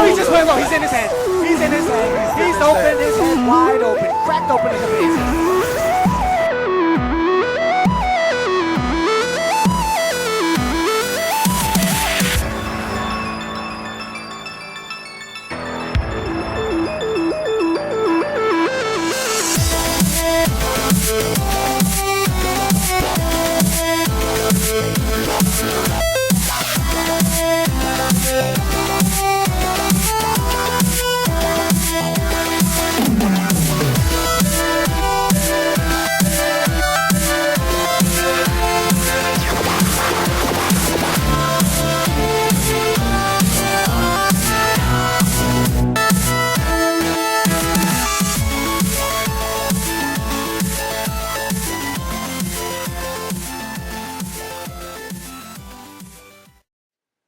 he just went low. He's in his head. He's in his head. He's open. His head wide open. Cracked open in the face.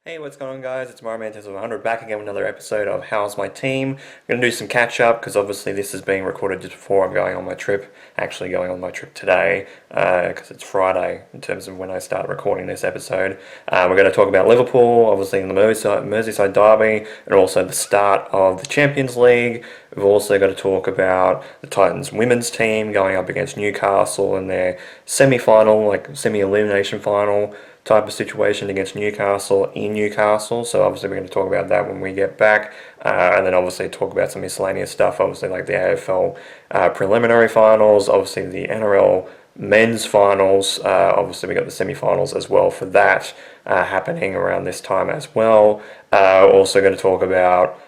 Hey, what's going on, guys? It's Mario Mantis of 100 back again with another episode of How's My Team. I'm going to do some catch up because obviously this is being recorded just before I'm going on my trip. Actually going on my trip today because it's Friday in terms of when I start recording this episode. We're going to talk about Liverpool, obviously in the Merseyside Derby, and also the start of the Champions League. We've also got to talk about the Titans women's team going up against Newcastle in their semi-final, like semi-elimination final type of situation against Newcastle in Newcastle. So obviously we're going to talk about that when we get back, and then obviously talk about some miscellaneous stuff, obviously like the AFL preliminary finals, obviously the NRL men's finals, obviously we got the semi-finals as well for that happening around this time as well. Also going to talk about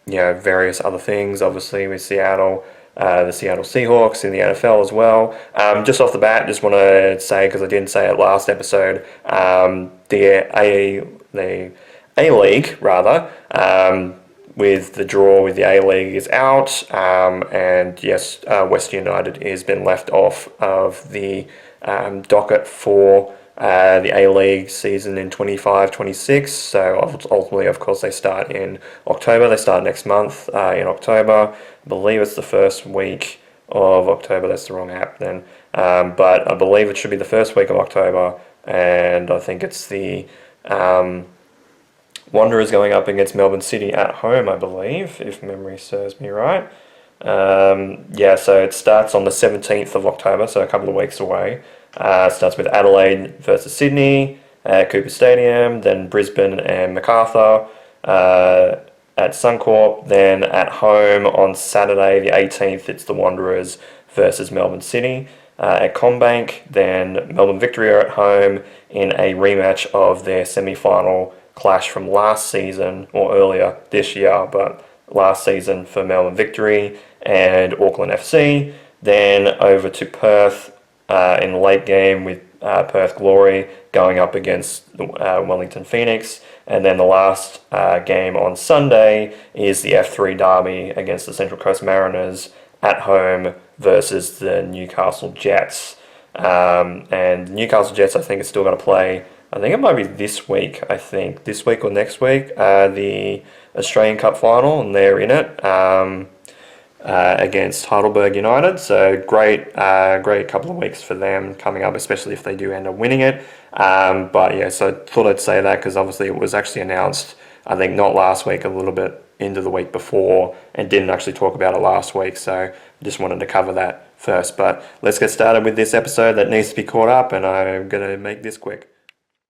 various other things, obviously with Seattle, the Seattle Seahawks in the NFL as well. Just off the bat, just want to say, because I didn't say it last episode, the A-League, rather, with the draw with the A-League is out, and yes, West United has been left off of the docket for the A-League season in 25-26, so ultimately, of course, they start in October. They start next month in October. I believe it's the first week of October. That's the wrong app then. But I believe it should be the first week of October, and I think it's the Wanderers going up against Melbourne City at home, I believe, if memory serves me right. So it starts on the 17th of October, so a couple of weeks away. Starts with Adelaide versus Sydney at Cooper Stadium, then Brisbane and Macarthur at Suncorp, then at home on Saturday the 18th it's the Wanderers versus Melbourne City at CommBank, then Melbourne Victory are at home in a rematch of their semi-final clash from last season, or earlier this year, but last season for Melbourne Victory and Auckland FC, then over to Perth in the late game with Perth Glory going up against Wellington Phoenix, and then the last game on Sunday is the F3 Derby against the Central Coast Mariners at home versus the Newcastle Jets. And the Newcastle Jets, I think, is still going to play, I think it might be this week or next week, the Australian Cup final, and they're in it against Heidelberg United. So great couple of weeks for them coming up, especially if they do end up winning it. But yeah, so I thought I'd say that because obviously it was actually announced, I think not last week, a little bit into the week before, and didn't actually talk about it last week. So I just wanted to cover that first. But let's get started with this episode that needs to be caught up, and I'm going to make this quick.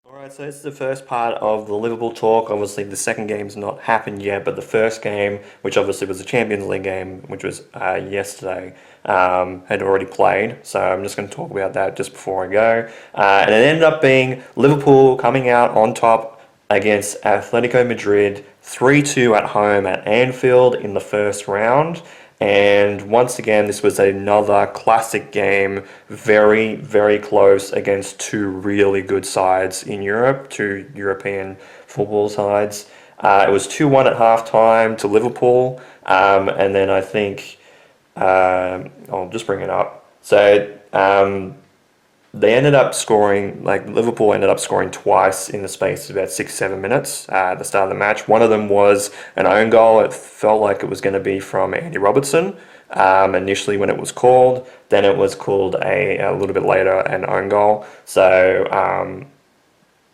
Alright, so this is the first part of the Liverpool talk. Obviously the second game's not happened yet, but the first game, which obviously was the Champions League game, which was yesterday, had already played. So I'm just going to talk about that just before I go. And it ended up being Liverpool coming out on top against Atletico Madrid 3-2 at home at Anfield in the first round. And once again, this was another classic game, very, very close against two really good sides in Europe, two European football sides. It was 2-1 at halftime to Liverpool, and then I think, I'll just bring it up. So they ended up scoring, Liverpool ended up scoring twice in the space of about 6-7 minutes at the start of the match. One of them was an own goal. It felt like it was going to be from Andy Robertson initially when it was called. Then it was called a little bit later an own goal. So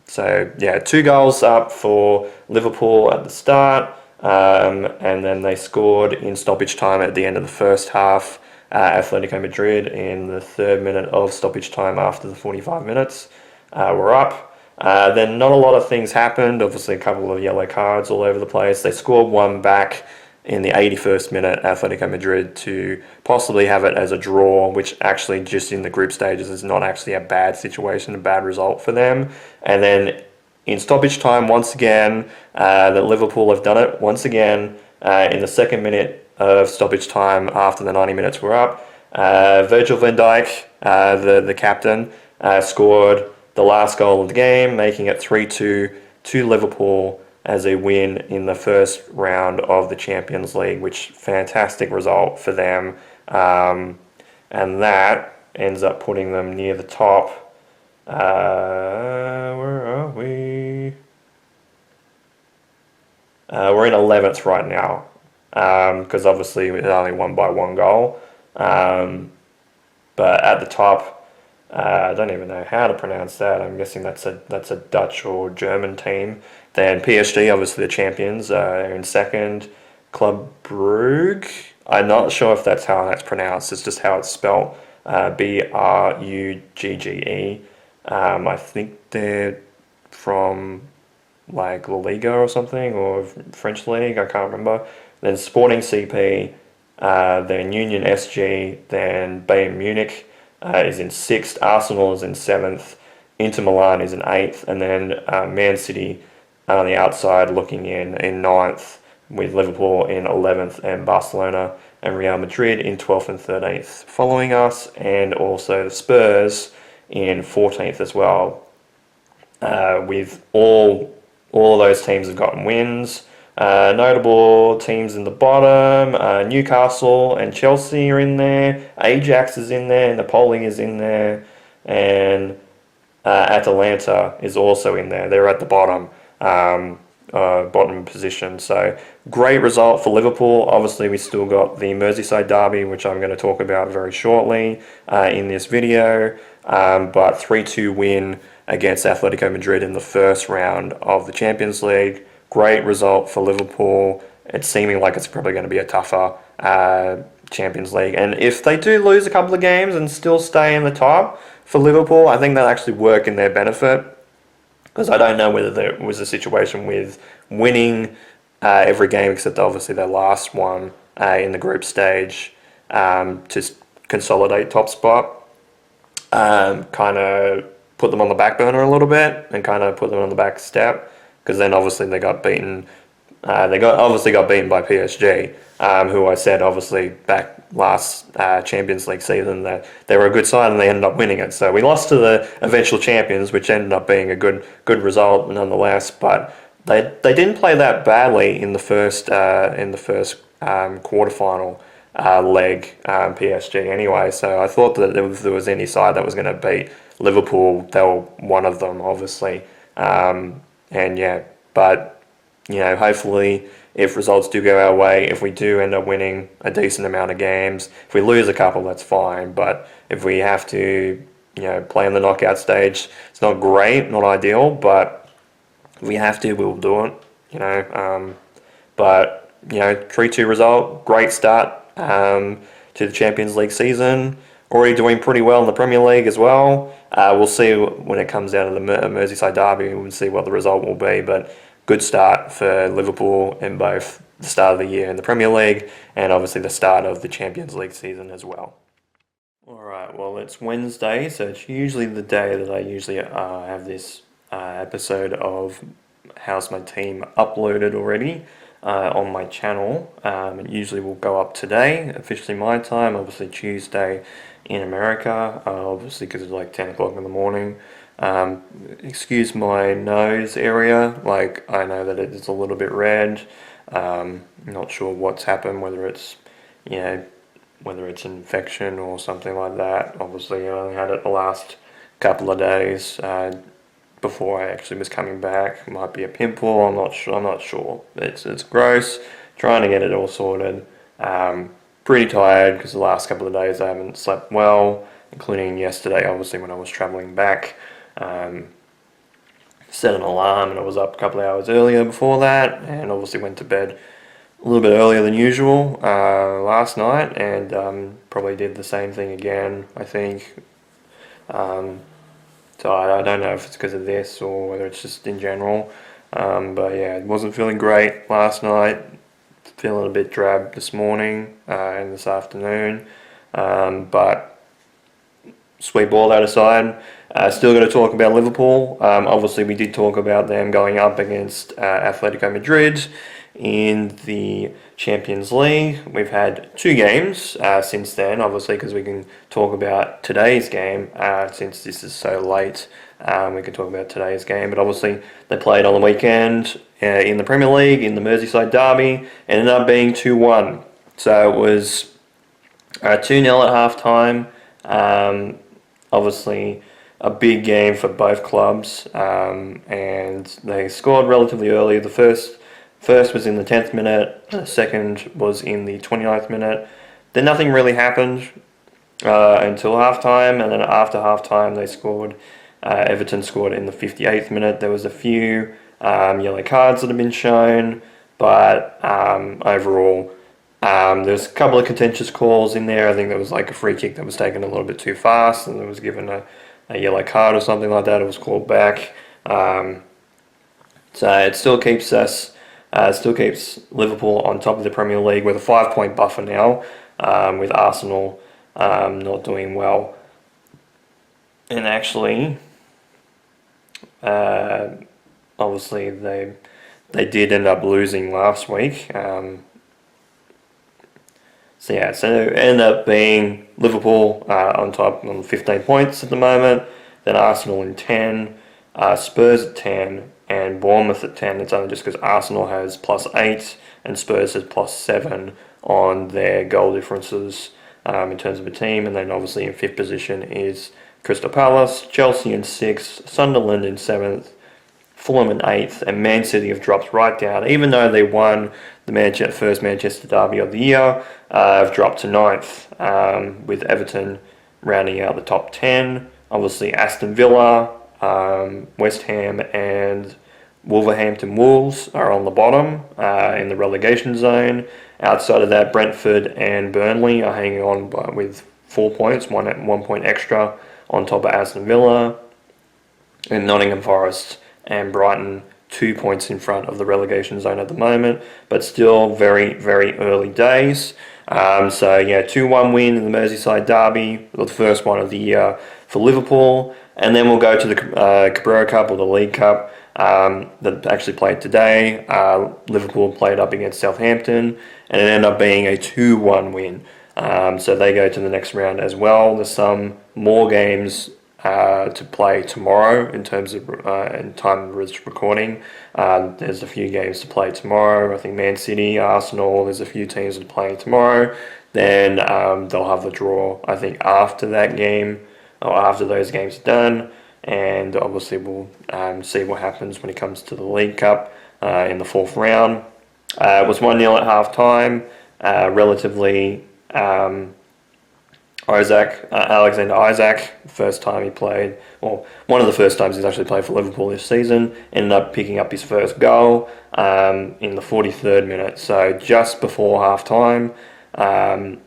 So yeah, 2 goals up for Liverpool at the start, and then they scored in stoppage time at the end of the first half. Atletico Madrid in the 3rd minute of stoppage time after the 45 minutes were up. Then not a lot of things happened. Obviously, a couple of yellow cards all over the place. They scored one back in the 81st minute, Atletico Madrid, to possibly have it as a draw, which actually just in the group stages is not actually a bad situation, a bad result for them. And then in stoppage time, once again, that Liverpool have done it once again in the 2nd minute of stoppage time after the 90 minutes were up. Virgil van Dijk, the captain, scored the last goal of the game, making it 3-2 to Liverpool as a win in the first round of the Champions League, which fantastic result for them. And that ends up putting them near the top. Where are we? We're in 11th right now, because obviously we only won by 1 goal. But at the top, I don't even know how to pronounce that. I'm guessing that's a Dutch or German team. Then PSG, obviously the champions, are in 2nd. Club Brugge. I'm not sure if that's how that's pronounced. It's just how it's spelled. Bruggge. I think they're from like La Liga or something, or French League. I can't remember. Then Sporting CP. Then Union SG. Then Bayern Munich is in 6th. Arsenal is in 7th. Inter Milan is in 8th. And then Man City on the outside looking in 9th, with Liverpool in 11th and Barcelona and Real Madrid in 12th and 13th following us, and also the Spurs in 14th as well. With all of those teams have gotten wins. Notable teams in the bottom, Newcastle and Chelsea are in there, Ajax is in there, Napoli is in there, and Atalanta is also in there. They're at the bottom. Bottom position. So great result for Liverpool. Obviously we still got the Merseyside Derby, which I'm going to talk about very shortly in this video, but 3-2 win against Atletico Madrid in the first round of the Champions League. Great result for Liverpool. It's seeming like it's probably going to be a tougher Champions League, and if they do lose a couple of games and still stay in the top for Liverpool, I think that'll actually work in their benefit. Because I don't know whether there was a situation with winning every game except obviously their last one in the group stage to consolidate top spot, kind of put them on the back burner a little bit and kind of put them on the back step, because then obviously they got beaten. Obviously got beaten by PSG, who I said obviously back last Champions League season that they were a good side and they ended up winning it. So we lost to the eventual champions, which ended up being a good result nonetheless. But they didn't play that badly in the first quarterfinal leg, PSG anyway. So I thought that if there was any side that was going to beat Liverpool, they were one of them, obviously. And yeah, but hopefully if results do go our way, if we do end up winning a decent amount of games, if we lose a couple, that's fine. But if we have to, play in the knockout stage, it's not great, not ideal, but if we have to, we'll do it, But, 3-2 result, great start to the Champions League season. Already doing pretty well in the Premier League as well. We'll see when it comes down to the Merseyside Derby, we'll see what the result will be, but good start for Liverpool in both the start of the year in the Premier League and obviously the start of the Champions League season as well. Alright, well it's Wednesday, so it's usually the day that I usually have this episode of How's My Team uploaded already on my channel. It usually will go up today, officially my time, obviously Tuesday in America, obviously because it's like 10 o'clock in the morning. Excuse my nose area, like I know that it's a little bit red. Not sure what's happened, whether it's infection or something like that. Obviously I only had it the last couple of days before I actually was coming back. It might be a pimple, I'm not sure. It's gross, trying to get it all sorted. Pretty tired because the last couple of days I haven't slept well, including yesterday obviously when I was travelling back. set an alarm, and I was up a couple of hours earlier before that, and obviously went to bed a little bit earlier than usual last night, and probably did the same thing again, I think. So I don't know if it's because of this or whether it's just in general. But yeah, wasn't feeling great last night. Feeling a bit drab this morning and this afternoon. But sweep all that aside. Still got to talk about Liverpool. Obviously, we did talk about them going up against Atletico Madrid in the Champions League. We've had 2 games since then, obviously, because we can talk about today's game since this is so late. We can talk about today's game, but obviously they played on the weekend in the Premier League, in the Merseyside Derby, ended up being 2-1. So it was 2-0 at half-time. Obviously a big game for both clubs, and they scored relatively early. The first was in the 10th minute, the second was in the 29th minute. Then nothing really happened until half-time, and then after half-time they scored. Everton scored in the 58th minute. There was a few yellow cards that have been shown, but overall there's a couple of contentious calls in there. I think there was like a free kick that was taken a little bit too fast, and there was given a yellow card or something like that. It was called back. So it still keeps Liverpool on top of the Premier League with a 5-point buffer now, with Arsenal not doing well. And actually, obviously they did end up losing last week. So it ended up being Liverpool on top on 15 points at the moment, then Arsenal in 10, Spurs at 10, and Bournemouth at 10. It's only just because Arsenal has +8 and Spurs has +7 on their goal differences in terms of a team. And then obviously in 5th position is Crystal Palace, Chelsea in 6th, Sunderland in 7th, Fulham in 8th, and Man City have dropped right down. Even though they won the first Manchester Derby of the year, have dropped to 9th, with Everton rounding out the top 10. Obviously Aston Villa, West Ham and Wolverhampton Wolves are on the bottom in the relegation zone. Outside of that, Brentford and Burnley are hanging on with 4 points, 1 point extra on top of Aston Villa, and Nottingham Forest and Brighton 2 points in front of the relegation zone at the moment, but still very, very early days. 2-1 win in the Merseyside Derby, the first one of the year for Liverpool, and then we'll go to the Carabao Cup or the League Cup that actually played today. Liverpool played up against Southampton, and it ended up being a 2-1 win. So they go to the next round as well. There's some more games to play tomorrow in terms of in time of recording. There's a few games to play tomorrow. I think Man City, Arsenal, there's a few teams that are playing tomorrow. Then they'll have the draw, I think, after that game, or after those games are done. And obviously we'll see what happens when it comes to the League Cup in the 4th round. It was 1-0 at half-time. Relatively... Alexander Isak, first time he played, or one of the first times he's actually played for Liverpool this season, ended up picking up his first goal in the 43rd minute, so just before half time. And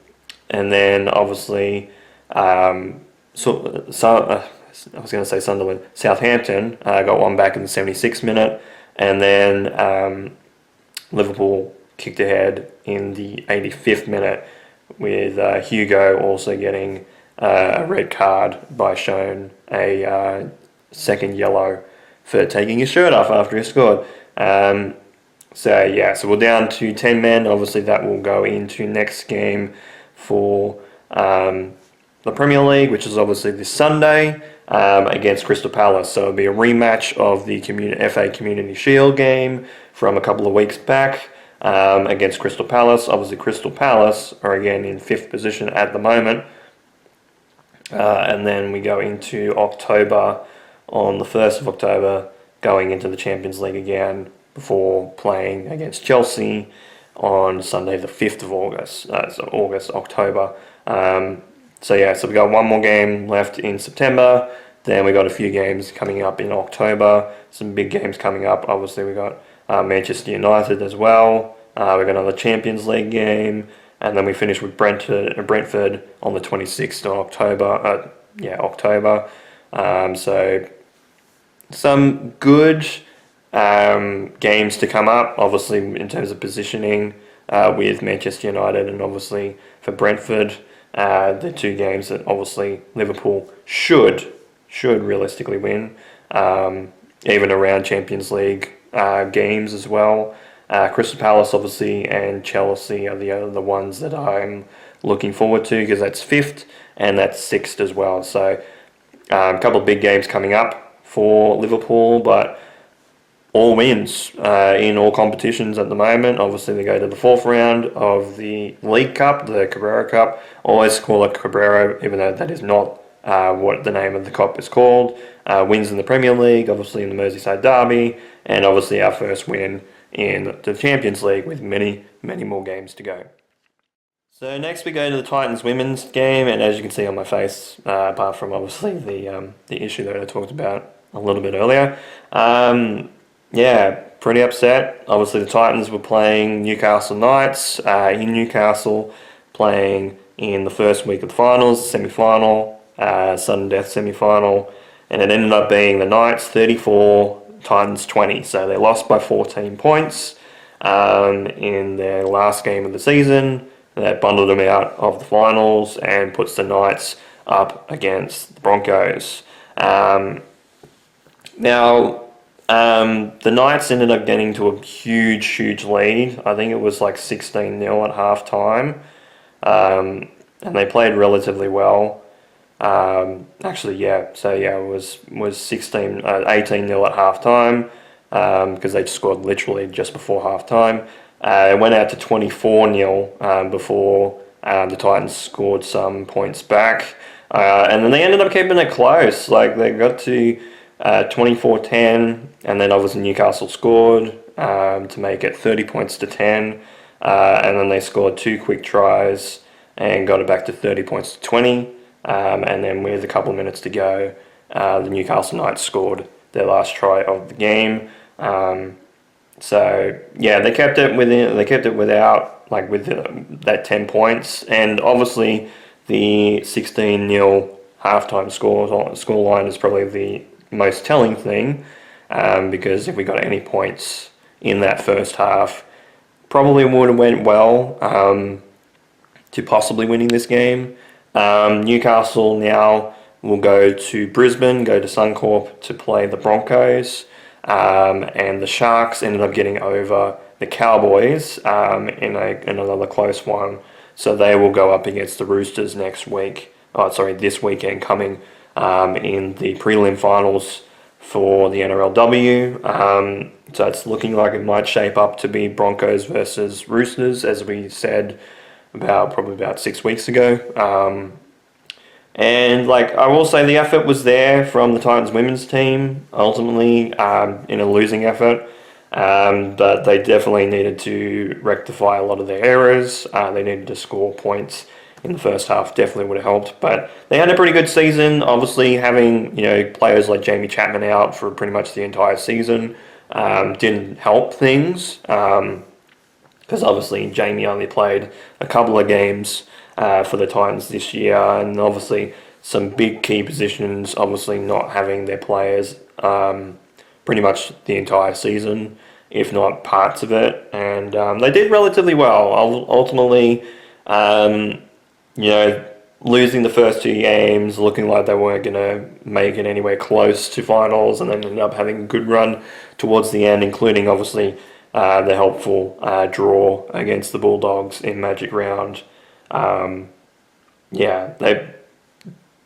then obviously, I was going to say Sunderland, Southampton got one back in the 76th minute, and then Liverpool kicked ahead in the 85th minute, with Hugo also getting a red card by showing a second yellow for taking his shirt off after he scored. So we're down to 10 men. Obviously that will go into next game for the Premier League, which is obviously this Sunday against Crystal Palace. So it'll be a rematch of the FA Community Shield game from a couple of weeks back. Against Crystal Palace. Obviously Crystal Palace are again in 5th position at the moment, and then we go into October, on the 1st of October, going into the Champions League again before playing against Chelsea on Sunday the 5th of August, October. So we got one more game left in September, Then we got a few games coming up in October. Some big games coming up. Obviously, we got Manchester United as well. We got another Champions League game, and then we finish with Brentford on the 26th of October. October. So some good games to come up. Obviously, in terms of positioning with Manchester United, and obviously for Brentford, the two games that obviously Liverpool should realistically win, even around Champions League games as well. Crystal Palace obviously and Chelsea are the ones that I'm looking forward to, because that's 5th and that's 6th as well. So a couple of big games coming up for Liverpool, but all wins in all competitions at the moment. Obviously, they go to the 4th round of the League Cup, the Carabao Cup. Always call it Carabao, even though that is not what the name of the cup is called. Wins in the Premier League, obviously in the Merseyside Derby, and obviously our first win in the Champions League, with many, many more games to go. So next we go to the Titans women's game, and as you can see on my face, apart from obviously the issue that I talked about a little bit earlier, pretty upset. Obviously the Titans were playing Newcastle Knights in Newcastle, playing in the first week of the finals, semi-final, sudden death semi-final, and it ended up being the Knights 34, Titans 20. So they lost by 14 points in their last game of the season. That bundled them out of the finals and puts the Knights up against the Broncos. Now, the Knights ended up getting to a huge lead. I think it was like 16-0 at half time. And they played relatively well. It was 18-0 at half time, because they scored literally just before half time. It went out to 24-0 before the Titans scored some points back. And then they ended up keeping it close. Like, they got to 24-10, and then obviously Newcastle scored to make it 30 points to 10. And then they scored 2 quick tries and got it back to 30 points to 20. And then with a couple of minutes to go, the Newcastle Knights scored their last try of the game. They kept it within. They kept it without, like, with that 10 points, and obviously the 16-0 halftime scoreline is probably the most telling thing, because if we got any points in that first half, probably would have went well to possibly winning this game. Newcastle now will go to Brisbane, go to Suncorp to play the Broncos. And the Sharks ended up getting over the Cowboys in another close one. So they will go up against the Roosters this weekend coming in the prelim finals for the NRLW. So it's looking like it might shape up to be Broncos versus Roosters, as we said probably about 6 weeks ago. And I will say, the effort was there from the Titans women's team, ultimately in a losing effort. But they definitely needed to rectify a lot of their errors. They needed to score points in the first half, definitely would have helped. But they had a pretty good season. Obviously, having players like Jamie Chapman out for pretty much the entire season didn't help things, because obviously Jamie only played a couple of games for the Titans this year, and obviously some big key positions obviously not having their players pretty much the entire season, if not parts of it. And they did relatively well. Ultimately, losing the first 2 games, looking like they weren't going to make it anywhere close to finals, and then ended up having a good run towards the end, including obviously the helpful draw against the Bulldogs in Magic Round.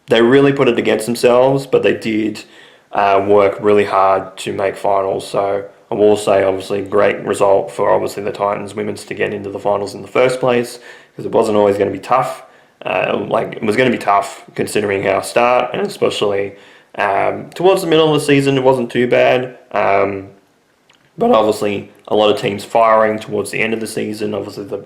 They really put it against themselves, but they did work really hard to make finals. So I will say, obviously, great result for obviously the Titans women's to get into the finals in the first place, because it wasn't always going to be tough. It was going to be tough considering our start, and especially towards the middle of the season, it wasn't too bad. But obviously, a lot of teams firing towards the end of the season. Obviously, the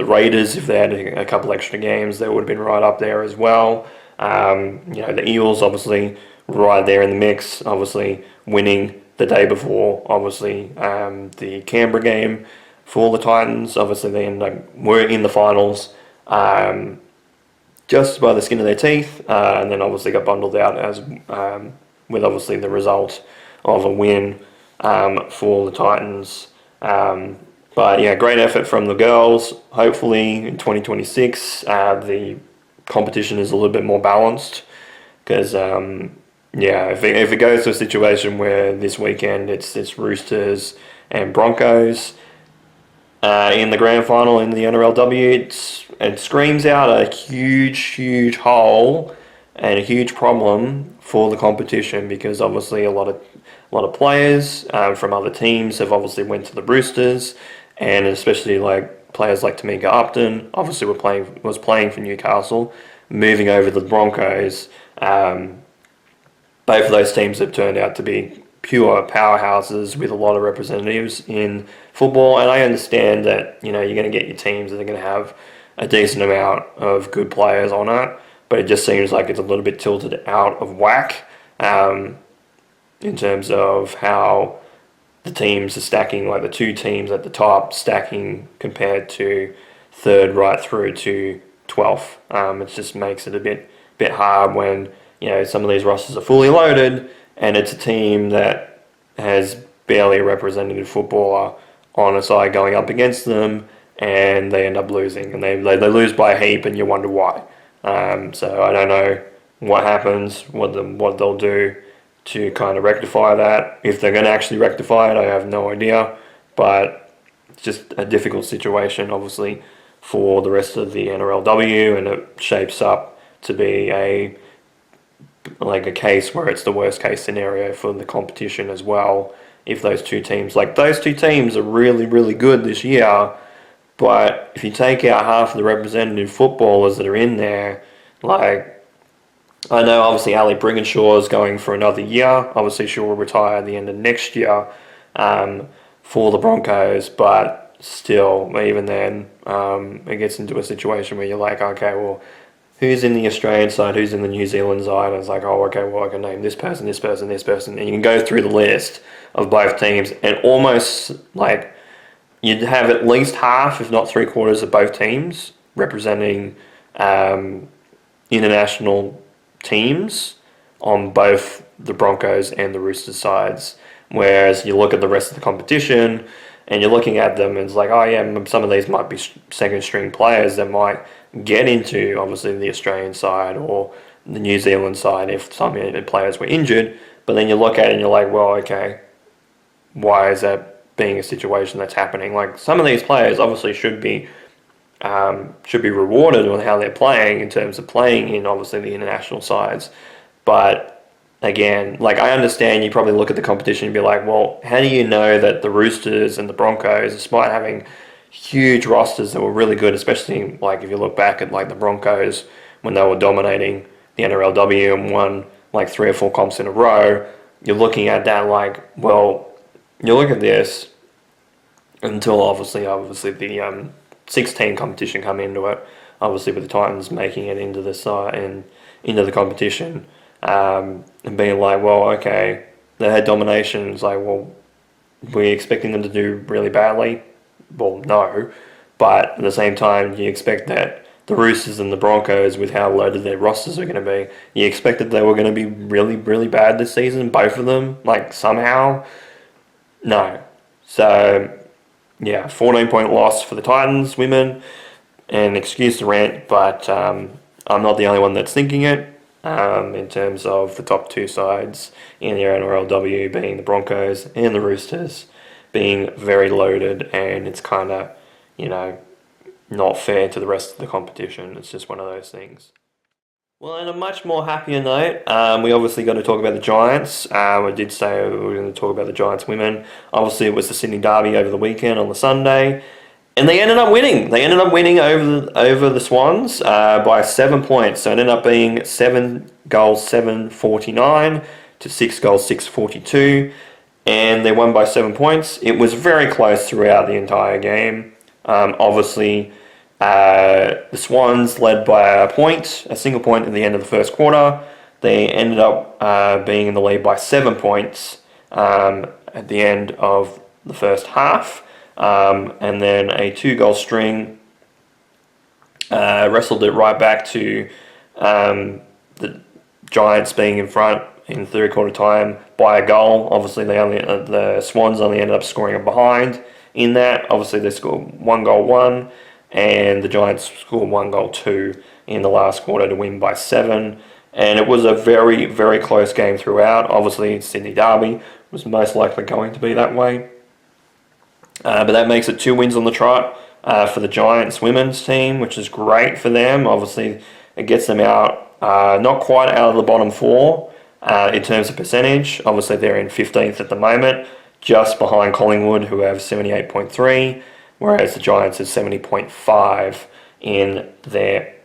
Raiders, if they had a couple extra games, they would have been right up there as well. The Eels obviously right there in the mix. Obviously, winning the day before, obviously, the Canberra game for the Titans. Obviously, they were in the finals just by the skin of their teeth, and then obviously got bundled out as with obviously the result of a win for the Titans. But yeah, great effort from the girls. Hopefully in 2026, the competition is a little bit more balanced because if it goes to a situation where this weekend it's Roosters and Broncos in the grand final in the NRLW, it screams out a huge hole and a huge problem for the competition, because obviously a lot of players from other teams have obviously went to the Roosters, and especially like players like Tamika Upton obviously was playing for Newcastle, moving over to the Broncos. Both of those teams have turned out to be pure powerhouses with a lot of representatives in football, and I understand that you're going to get your teams that are going to have a decent amount of good players on it, but it just seems like it's a little bit tilted out of whack in terms of how the teams are stacking, like the two teams at the top stacking compared to third right through to 12th. It just makes it a bit hard when some of these rosters are fully loaded and it's a team that has barely a representative footballer on a side going up against them, and they end up losing, and they lose by a heap, and you wonder why. So I don't know what happens, what they'll do to kind of rectify that. If they're going to actually rectify it, I have no idea, but it's just a difficult situation, obviously, for the rest of the NRLW, and it shapes up to be a case where it's the worst case scenario for the competition as well. If those two teams are really good this year, but if you take out half of the representative footballers that are in there, like, I know obviously Ali Brigginshaw is going for another year. Obviously she will retire at the end of next year for the Broncos, but still, even then, it gets into a situation where you're like, okay, well, who's in the Australian side, who's in the New Zealand side? And it's like, oh, okay, well, I can name this person, this person, this person. And you can go through the list of both teams, and almost like you'd have at least half, if not 3/4 of both teams representing international teams on both the Broncos and the Roosters sides. Whereas you look at the rest of the competition and you're looking at them and it's like, oh yeah, some of these might be second string players that might get into obviously the Australian side or the New Zealand side if some players were injured. But then you look at it and you're like, well, okay, why is that being a situation that's happening? Like, some of these players obviously should be rewarded on how they're playing in terms of playing in obviously the international sides. But again, like, I understand you probably look at the competition and be like, well, how do you know that the Roosters and the Broncos, despite having huge rosters that were really good, especially like if you look back at like the Broncos when they were dominating the NRLW and won like 3 or 4 comps in a row, you're looking at that like, well, you look at this until obviously the 16 competition come into it, obviously with the Titans making it into the side and into the competition, and being like, well, okay, they had domination. It's like, well, we're expecting them to do really badly. Well, no, but at the same time, you expect that the Roosters and the Broncos, with how loaded their rosters are going to be, you expected they were going to be really bad this season, both of them, like somehow. No. So, yeah, 14-point loss for the Titans women, and excuse the rant, but I'm not the only one that's thinking it. In terms of the top two sides in the NRLW being the Broncos and the Roosters being very loaded, and it's kind of, not fair to the rest of the competition. It's just one of those things. Well, on a much more happier note, we obviously got to talk about the Giants. I did say we were going to talk about the Giants women. Obviously, it was the Sydney Derby over the weekend on the Sunday, and they ended up winning. They ended up winning over the Swans by 7 points. So it ended up being 7 goals, 749 to 6 goals, 642, and they won by 7 points. It was very close throughout the entire game. Obviously, the Swans led by a single point at the end of the first quarter. They ended up being in the lead by 7 points at the end of the first half, and then a 2-goal string wrestled it right back to the Giants being in front in third quarter time by a goal. Obviously, the Swans only ended up scoring a behind in that. Obviously, they scored 1-1, and the Giants scored 1-2 in the last quarter to win by 7. And it was a very, very close game throughout. Obviously, Sydney Derby was most likely going to be that way. But that makes it 2 wins on the trot for the Giants women's team, which is great for them. Obviously, it gets them out, not quite out of the bottom 4 in terms of percentage. Obviously, they're in 15th at the moment, just behind Collingwood, who have 78.3, whereas the Giants have 70.5 in their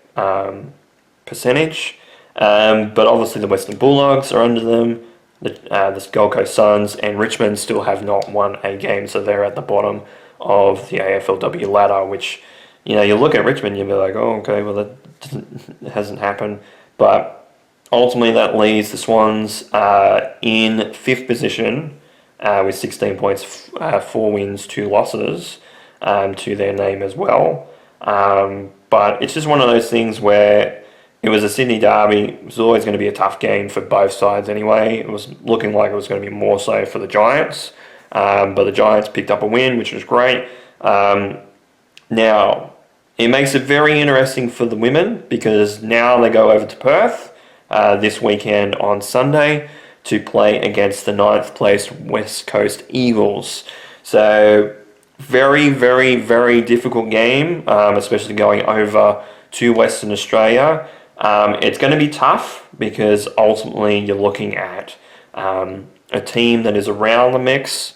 percentage. But obviously, the Western Bulldogs are under them. The Gold Coast Suns and Richmond still have not won a game, so they're at the bottom of the AFLW ladder, which, you look at Richmond, you'll be like, oh, okay, well, that hasn't happened. But ultimately, that leaves the Swans in 5th position with 16 points, 4 wins, 2 losses to their name as well. But it's just one of those things where it was a Sydney Derby. It was always going to be a tough game for both sides anyway. It was looking like it was going to be more so for the Giants. But the Giants picked up a win, which was great. Now, it makes it very interesting for the women because now they go over to Perth this weekend on Sunday to play against the 9th placed West Coast Eagles. So, very, very, very difficult game, especially going over to Western Australia. It's going to be tough because ultimately you're looking at a team that is around the mix,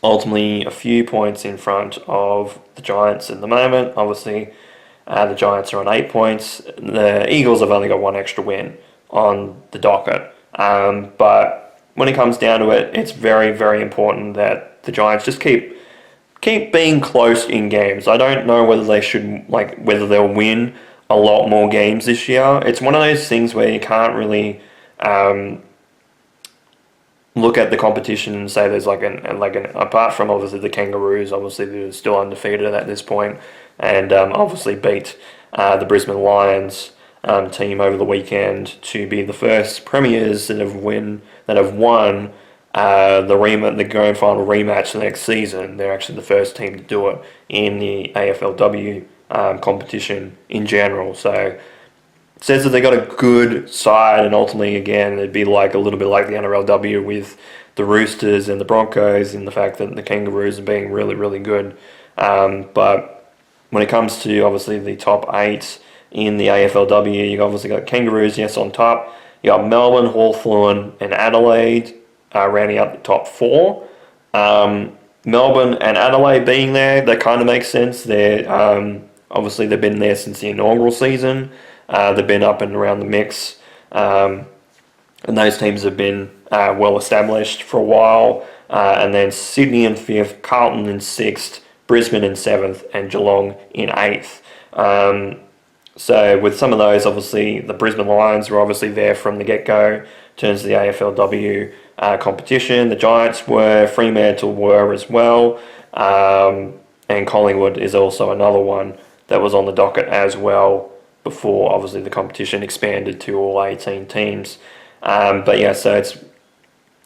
ultimately a few points in front of the Giants at the moment. Obviously, the Giants are on 8 points. The Eagles have only got 1 extra win on the docket. But when it comes down to it, it's very, very important that the Giants just keep being close in games. I don't know whether they should, whether they'll win a lot more games this year. It's one of those things where you can't really look at the competition and say there's apart from obviously the Kangaroos, obviously they're still undefeated at this point, and obviously beat the Brisbane Lions team over the weekend to be the first premiers that have won the grand final rematch the next season. They're actually the first team to do it in the AFLW competition in general. So it says that they got a good side, and ultimately, again, it'd be like a little bit like the NRLW with the Roosters and the Broncos, in the fact that the Kangaroos are being really, really good. But when it comes to obviously the top 8 in the AFLW, you obviously got Kangaroos, yes, on top. You got Melbourne, Hawthorn, and Adelaide rounding out the top 4. Melbourne and Adelaide being there, that kind of makes sense. They're obviously they've been there since the inaugural season. They've been up and around the mix, and those teams have been well established for a while. And then Sydney in 5th, Carlton in 6th, Brisbane in 7th, and Geelong in 8th. So with some of those, obviously the Brisbane Lions were obviously there from the get-go in terms of the AFLW competition. The Giants were, Fremantle were as well, and Collingwood is also another one that was on the docket as well before obviously the competition expanded to all 18 teams. But yeah, so it's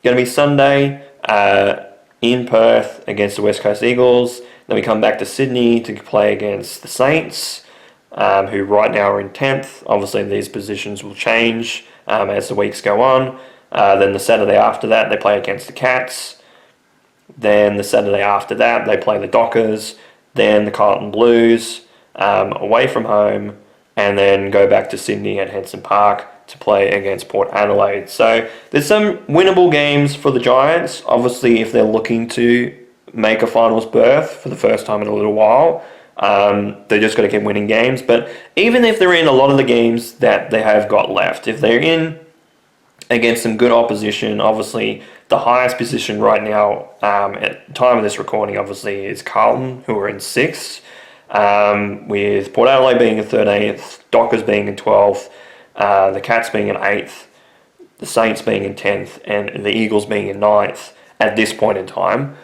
going to be Sunday in Perth against the West Coast Eagles. Then we come back to Sydney to play against the Saints, who right now are in 10th. Obviously these positions will change as the weeks go on. Then the Saturday after that, they play against the Cats. Then the Saturday after that, they play the Dockers. Then the Carlton Blues away from home. And then go back to Sydney at Henson Park to play against Port Adelaide. So there's some winnable games for the Giants. Obviously, if they're looking to make a finals berth for the first time in a little while, they just got to keep winning games. But even if they're in a lot of the games that they have got left, if they're in against some good opposition, obviously the highest position right now at the time of this recording obviously is Carlton, who are in 6th, with Port Adelaide being in 13th, Dockers being in 12th, the Cats being in 8th, the Saints being in 10th, and the Eagles being in 9th at this point in time.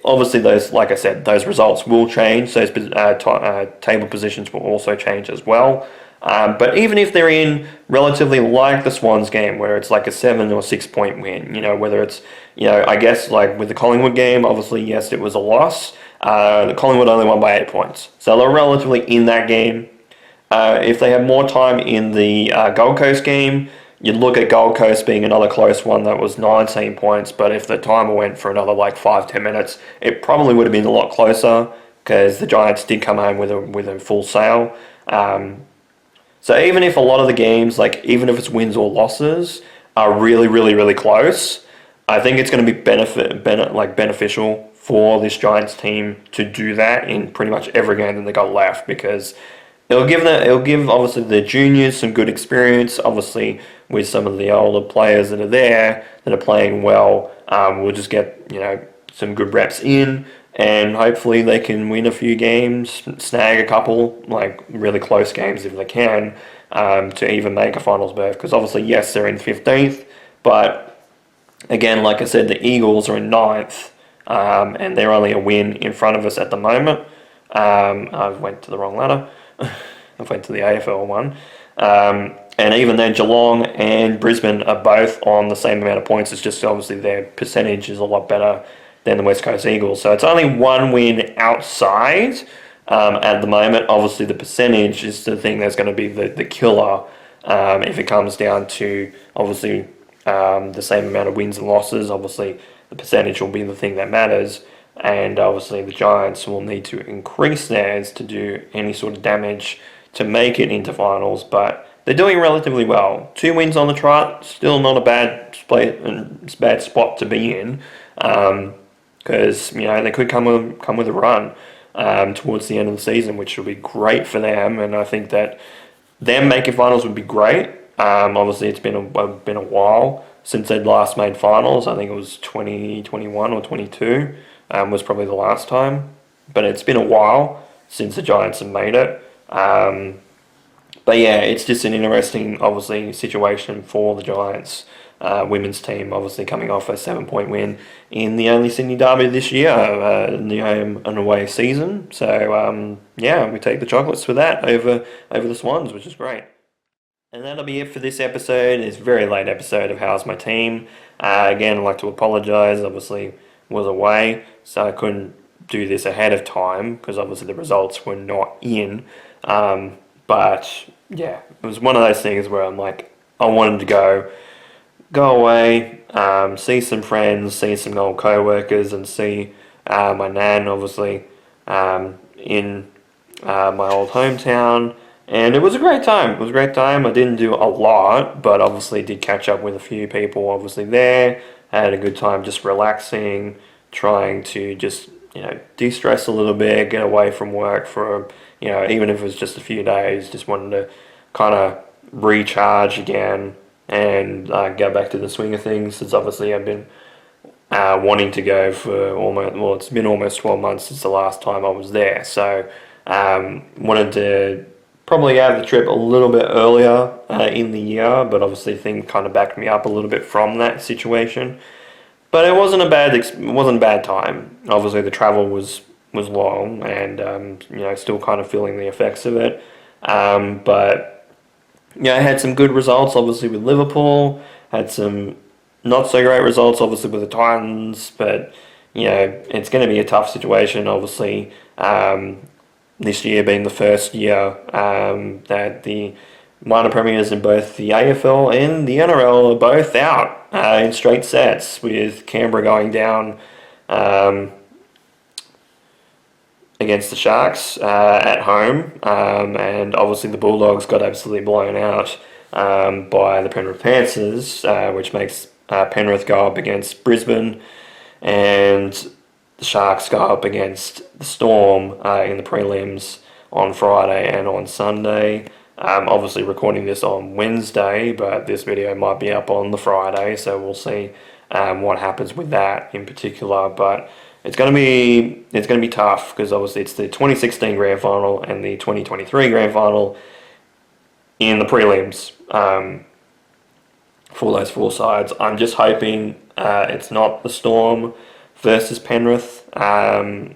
Obviously those, like I said, those results will change. Those table positions will also change as well. But even if they're in relatively like the Swans game, where it's like a 7 or 6 point win, whether it's, I guess like with the Collingwood game, obviously, yes, it was a loss. The Collingwood only won by 8 points. So they're relatively in that game. If they have more time in the Gold Coast game, you'd look at Gold Coast being another close one that was 19 points, but if the timer went for another like 5-10 minutes, it probably would have been a lot closer because the Giants did come home with a full sail. So even if a lot of the games, like even if it's wins or losses, are really, really, really close, I think it's going to be beneficial for this Giants team to do that in pretty much every game that they got left, because it'll give obviously the juniors some good experience. Obviously, with some of the older players that are there that are playing well, we'll just get some good reps in, and hopefully they can win a few games, snag a couple like really close games if they can, to even make a finals berth. Because obviously, yes, they're in 15th, but again, like I said, the Eagles are in 9th, and they're only a win in front of us at the moment. I went to the wrong ladder. I went to the AFL one. And even then, Geelong and Brisbane are both on the same amount of points. It's just obviously their percentage is a lot better than the West Coast Eagles. So it's only one win outside at the moment. Obviously, the percentage is the thing that's going to be the killer if it comes down to, obviously, the same amount of wins and losses. Obviously, the percentage will be the thing that matters. And obviously, the Giants will need to increase theirs to do any sort of damage to make it into finals. But they're doing relatively well. 2 wins on the trot, still not a bad spot to be in, because they could come with a run towards the end of the season, which will be great for them. And I think that them making finals would be great. Obviously, it's been a while since they'd last made finals. I think it was 2021 or 22 was probably the last time. But it's been a while since the Giants have made it. But yeah, it's just an interesting, obviously, situation for the Giants women's team, obviously coming off a 7-point win in the only Sydney Derby this year, in the home and away season. So we take the chocolates for that over the Swans, which is great. And that'll be it for this episode. It's a very late episode of How's My Team. Again, I'd like to apologise. Obviously, was away, so I couldn't do this ahead of time because obviously the results were not in. But yeah, it was one of those things where I'm like, I wanted to go away, see some friends, see some old co-workers, and see my nan, obviously, in my old hometown. And it was a great time. I didn't do a lot, but obviously did catch up with a few people obviously there. I had a good time just relaxing, trying to just, de-stress a little bit, get away from work for, even if it was just a few days, just wanted to kind of recharge again and go back to the swing of things, since obviously I've been wanting to go for it's been almost 12 months since the last time I was there. So wanted to probably have the trip a little bit earlier in the year, but obviously things kind of backed me up a little bit from that situation. But it wasn't a bad time. Obviously the travel was long, and still kind of feeling the effects of it. But I had some good results, obviously with Liverpool. Had some not so great results, obviously with the Titans. But it's going to be a tough situation, obviously. This year being the first year that the minor premiers in both the AFL and the NRL are both out in straight sets, with Canberra going down against the Sharks at home, and obviously the Bulldogs got absolutely blown out by the Penrith Panthers, which makes Penrith go up against Brisbane, and the Sharks go up against the Storm in the prelims on Friday and on Sunday. Obviously recording this on Wednesday, but this video might be up on the Friday, so we'll see what happens with that in particular. But it's going to be tough, because obviously it's the 2016 Grand Final and the 2023 Grand Final in the prelims for those four sides. I'm just hoping it's not the Storm versus Penrith. I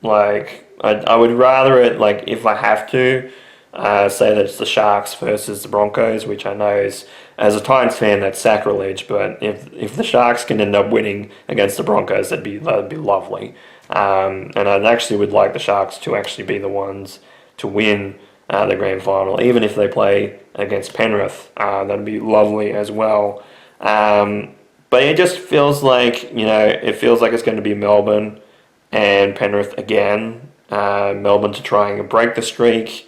would rather it, like, if I have to, say that it's the Sharks versus the Broncos, which I know is, as a Titans fan, that's sacrilege. But if the Sharks can end up winning against the Broncos, that'd be lovely. And I actually would like the Sharks to actually be the ones to win the grand final, even if they play against Penrith. That'd be lovely as well. But it just feels like, it feels like it's going to be Melbourne and Penrith again. Melbourne to try and break the streak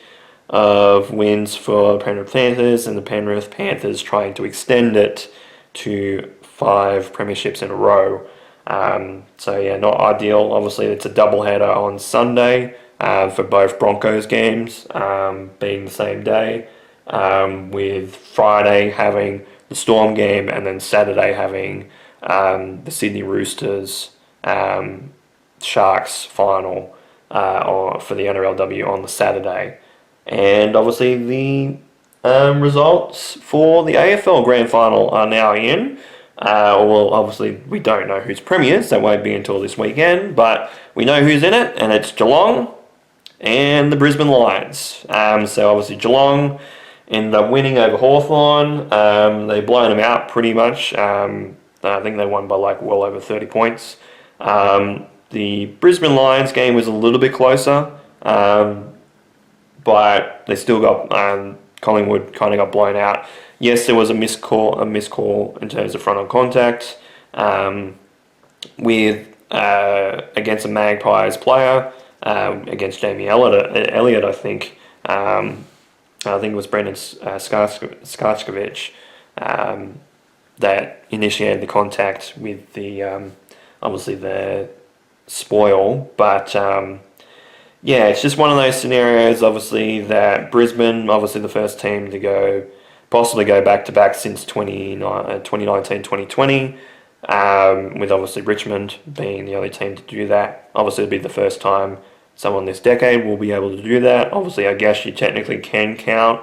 of wins for the Penrith Panthers, and the Penrith Panthers trying to extend it to 5 premierships in a row. Not ideal. Obviously, it's a doubleheader on Sunday for both Broncos games, being the same day, with Friday having the Storm game, and then Saturday having the Sydney Roosters Sharks final for the NRLW on the Saturday. And obviously the results for the AFL Grand Final are now in. Obviously we don't know who's premiers. That won't be until this weekend, but we know who's in it, and it's Geelong and the Brisbane Lions. So obviously Geelong ended up winning over Hawthorn. They blown them out pretty much. I think they won by well over 30 points. The Brisbane Lions game was a little bit closer, but they still got Collingwood kind of got blown out. Yes, there was a missed call in terms of front on contact with against a Magpies player against Jamie Elliott, I think. I think it was Brendan Skarskovic that initiated the contact with the obviously the spoil, but it's just one of those scenarios, obviously, that Brisbane, obviously the first team to possibly go back-to-back since 2019-2020, with obviously Richmond being the only team to do that. Obviously it'll be the first time someone this decade will be able to do that. Obviously, I guess you technically can count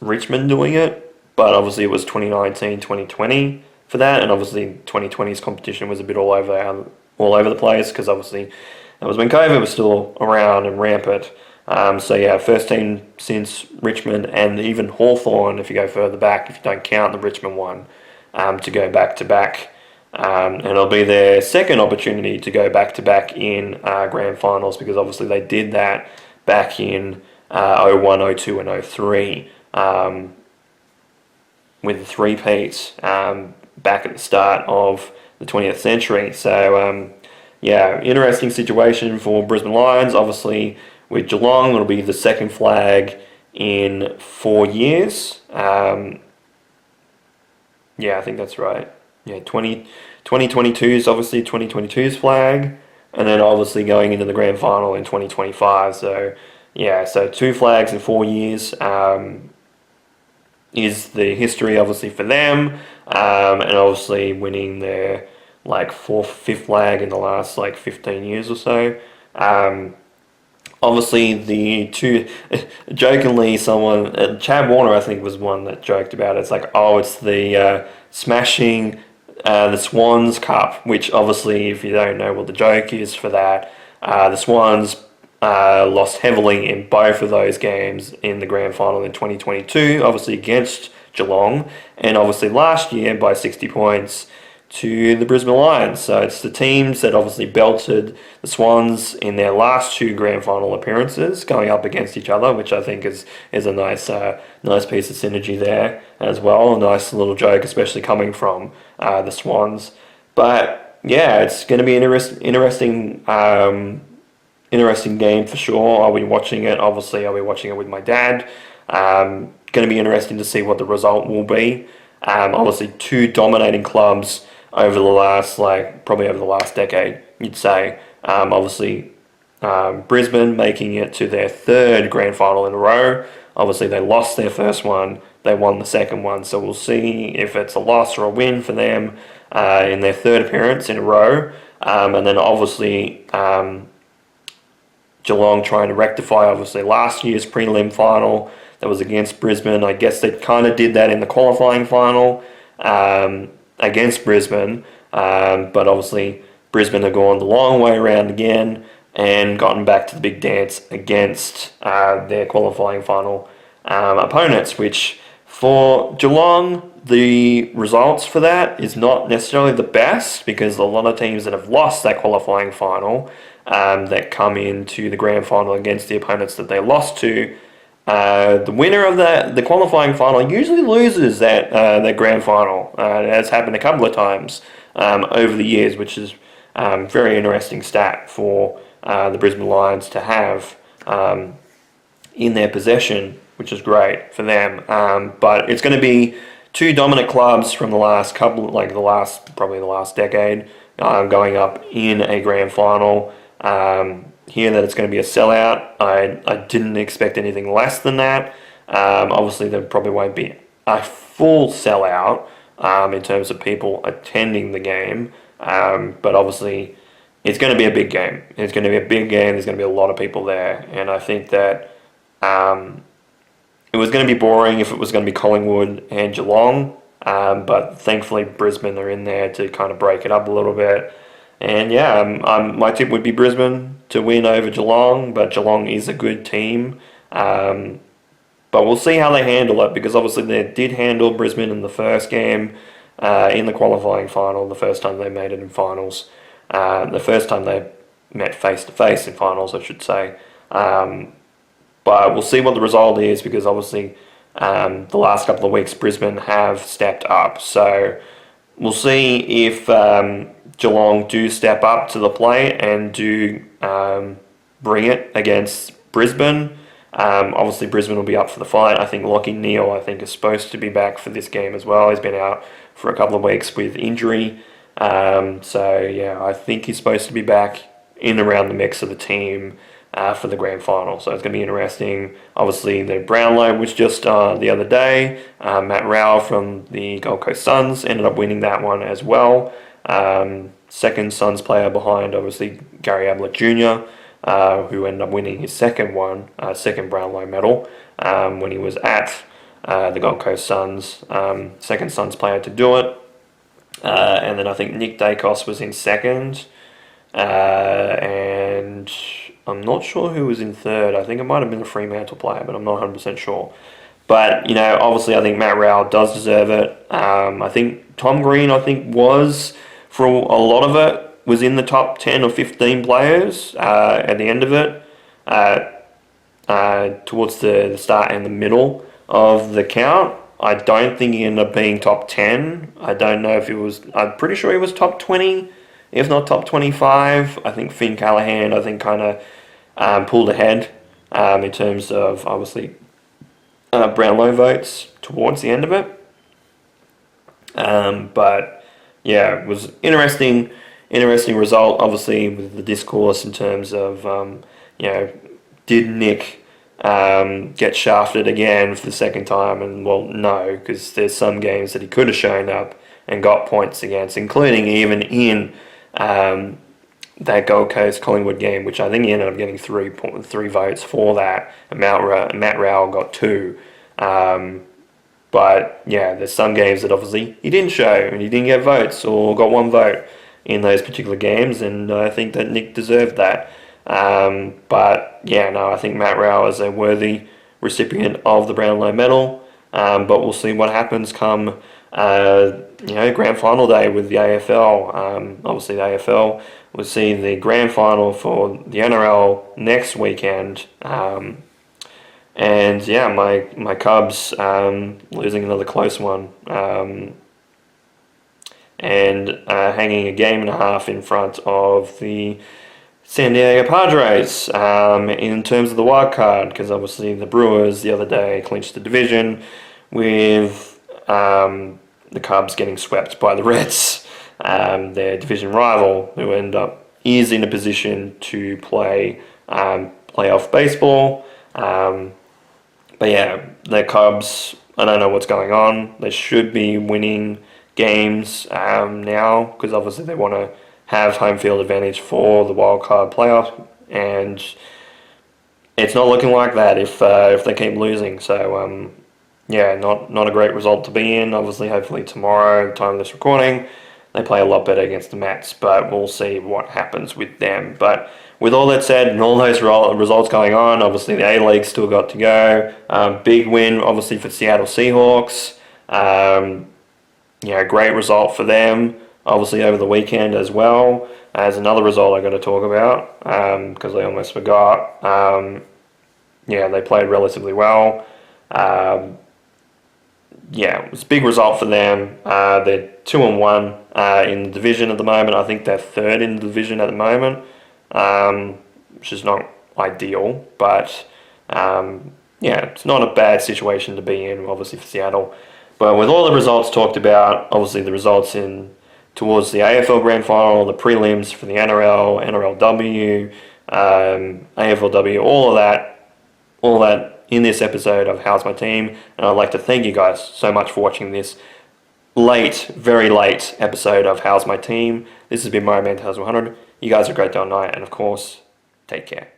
Richmond doing it, but obviously it was 2019-2020 for that, and obviously 2020's competition was a bit all over the place, because obviously that was when COVID was still around and rampant. First team since Richmond, and even Hawthorn, if you go further back, if you don't count the Richmond one, to go back-to-back. And it'll be their second opportunity to go back-to-back in grand finals, because obviously they did that back in 01, 02 and 03 with the three-peats back at the start of the 20th century. So, interesting situation for Brisbane Lions. Obviously, with Geelong, it'll be the second flag in 4 years. I think that's right. 2022 is obviously 2022's flag, and then obviously going into the grand final in 2025. So 2 flags in 4 years is the history, obviously, for them, and obviously winning their 4th, 5th flag in the last 15 years or so. Obviously, the two, jokingly, Chad Warner, I think, was one that joked about it. It's it's the smashing the Swans Cup, which obviously, if you don't know what the joke is for that, the Swans lost heavily in both of those games in the grand final in 2022, obviously against Geelong, and obviously last year by 60 points to the Brisbane Lions. So it's the teams that obviously belted the Swans in their last 2 grand final appearances going up against each other, which I think is a nice piece of synergy there as well. A nice little joke, especially coming from the Swans. But it's going to be an interesting game for sure. I'll be watching it. Obviously, I'll be watching it with my dad. Going to be interesting to see what the result will be. Obviously, 2 dominating clubs over the last, probably over the last decade, you'd say. Obviously, Brisbane making it to their 3rd grand final in a row. Obviously, they lost their first one. They won the second one. So we'll see if it's a loss or a win for them in their 3rd appearance in a row. And then obviously, Geelong trying to rectify, obviously, last year's prelim final that was against Brisbane. I guess they kind of did that in the qualifying final against Brisbane, but obviously Brisbane have gone the long way around again and gotten back to the big dance against their qualifying final opponents, which for Geelong, the results for that is not necessarily the best, because a lot of teams that have lost that qualifying final that come into the grand final against the opponents that they lost to, the winner of the qualifying final usually loses that grand final. It has happened a couple of times over the years, which is very interesting stat for the Brisbane Lions to have in their possession, which is great for them. But it's going to be two dominant clubs from the last couple, probably the last decade, going up in a grand final. Hear that it's going to be a sellout. I didn't expect anything less than that. Obviously, there probably won't be a full sellout in terms of people attending the game, but obviously it's going to be a big game. It's going to be a big game. There's going to be a lot of people there, and I think that it was going to be boring if it was going to be Collingwood and Geelong, but thankfully Brisbane are in there to kind of break it up a little bit. And yeah, my tip would be Brisbane to win over Geelong, but Geelong is a good team. But we'll see how they handle it, because obviously they did handle Brisbane in the first game in the qualifying final, the first time they made it in finals. The first time they met face-to-face in finals, I should say. But we'll see what the result is, because obviously the last couple of weeks Brisbane have stepped up. So we'll see if Geelong do step up to the plate and do bring it against Brisbane. Obviously Brisbane will be up for the fight. I think Lachie Neale, is supposed to be back for this game as well. He's been out for a couple of weeks with injury. So yeah, I think he's supposed to be back in around the mix of the team for the grand final. So it's going to be interesting. Obviously the Brownlow was just the other day. Matt Rowell from the Gold Coast Suns ended up winning that one as well. Second Suns player behind obviously Gary Ablett Jr., who ended up winning his second Brownlow medal when he was at the Gold Coast Suns. Second Suns player to do it. And then I think Nick Dacos was in second. And I'm not sure who was in third. I think it might have been a Fremantle player, but I'm not 100% sure. But, obviously I think Matt Rowell does deserve it. I think Tom Green, was, for a lot of it, was in the top 10 or 15 players at the end of it, towards the start and the middle of the count. I don't think he ended up being top 10. I don't know if he was... I'm pretty sure he was top 20, if not top 25. I think Finn Callahan, kind of pulled ahead in terms of, obviously, Brownlow votes towards the end of it. But, yeah, it was interesting result, obviously, with the discourse in terms of, did Nick get shafted again for the second time? And, well, no, because there's some games that he could have shown up and got points against, including even in that Gold Coast Collingwood game, which I think he ended up getting three votes for that, and Matt Rowell got 2. But, yeah, there's some games that obviously he didn't show, and he didn't get votes, or got 1 vote in those particular games, and I think that Nick deserved that. But yeah, no, I think Matt Rowell is a worthy recipient of the Brownlow medal. But we'll see what happens come grand final day with the AFL. Obviously the AFL will see the grand final for the NRL next weekend. And yeah, my Cubs losing another close one. And hanging a game and a half in front of the San Diego Padres in terms of the wild card, because obviously the Brewers the other day clinched the division with the Cubs getting swept by the Reds, their division rival, who is in a position to play playoff baseball. But yeah, the Cubs, I don't know what's going on. They should be winning games now, because obviously they want to have home field advantage for the wild card playoff, and it's not looking like that if they keep losing. So yeah, not a great result to be in. Obviously, hopefully tomorrow, time of this recording, they play a lot better against the Mets, but we'll see what happens with them. But with all that said and all those results going on, obviously the A-League still got to go. Big win, obviously, for Seattle Seahawks. Great result for them, obviously, over the weekend as well. As another result I got to talk about, because I almost forgot. They played relatively well. It was a big result for them. They're 2-1 in the division at the moment. I think they're third in the division at the moment, which is not ideal, but it's not a bad situation to be in, obviously, for Seattle. But with all the results talked about, obviously the results towards the AFL Grand Final, the prelims for the NRL, NRLW, AFLW, all that in this episode of How's My Team. And I'd like to thank you guys so much for watching this very late episode of How's My Team. This has been my man, How's 100. You guys are great day or night, and of course, take care.